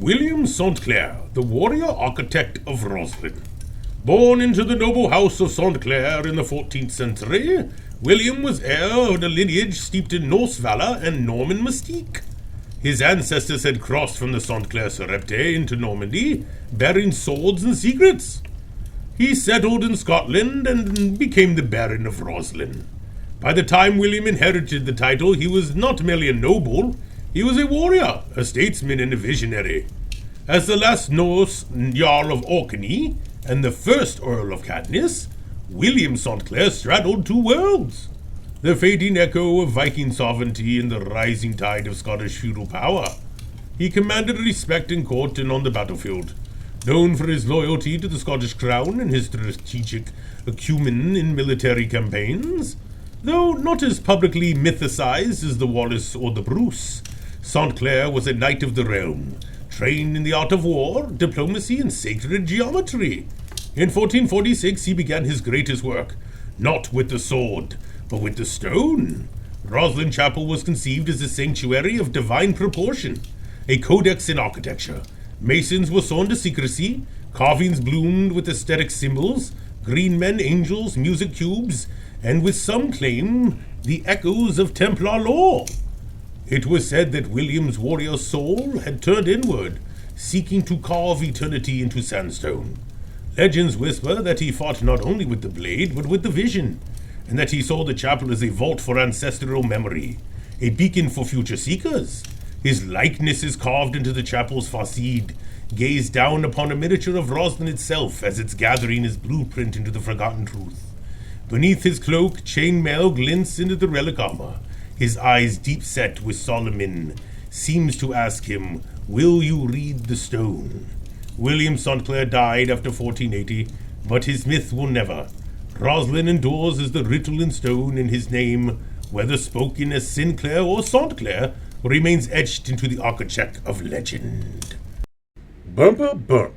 William St. Clair, the warrior architect of Rosslyn. Born into the noble house of St. Clair in the 14th century, William was heir of a lineage steeped in Norse valor and Norman mystique. His ancestors had crossed from the St. Clair Serepte into Normandy, bearing swords and secrets. He settled in Scotland and became the Baron of Rosslyn. By the time William inherited the title, he was not merely a noble, he was a warrior, a statesman, and a visionary. As the last Norse Jarl of Orkney and the first Earl of Katniss, William St. Clair straddled two worlds. The fading echo of Viking sovereignty and the rising tide of Scottish feudal power. He commanded respect in court and on the battlefield, known for his loyalty to the Scottish crown and his strategic acumen in military campaigns. Though not as publicly mythicized as the Wallace or the Bruce, St. Clair was a knight of the realm, trained in the art of war, diplomacy, and sacred geometry. In 1446 he began his greatest work, not with the sword, but with the stone. Rosslyn Chapel was conceived as a sanctuary of divine proportion, a codex in architecture. Masons were sworn to secrecy, carvings bloomed with aesthetic symbols, green men, angels, music cubes, and with some claim, the echoes of Templar lore. It was said that William's warrior soul had turned inward, seeking to carve eternity into sandstone. Legends whisper that he fought not only with the blade, but with the vision, and that he saw the chapel as a vault for ancestral memory, a beacon for future seekers. His likeness is carved into the chapel's facade, gazed down upon a miniature of Rosslyn itself as it's gathering his blueprint into the forgotten truth. Beneath his cloak, chainmail glints into the relic armor. His eyes deep set with solemn mien, seems to ask him, "Will you read the stone?" William St. Clair died after 1480, but his myth will never. Rosslyn endures as the riddle in stone, and his name, whether spoken as Sinclair or St. Clair, remains etched into the architect of legend. Bumper bump.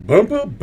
Bumper bump.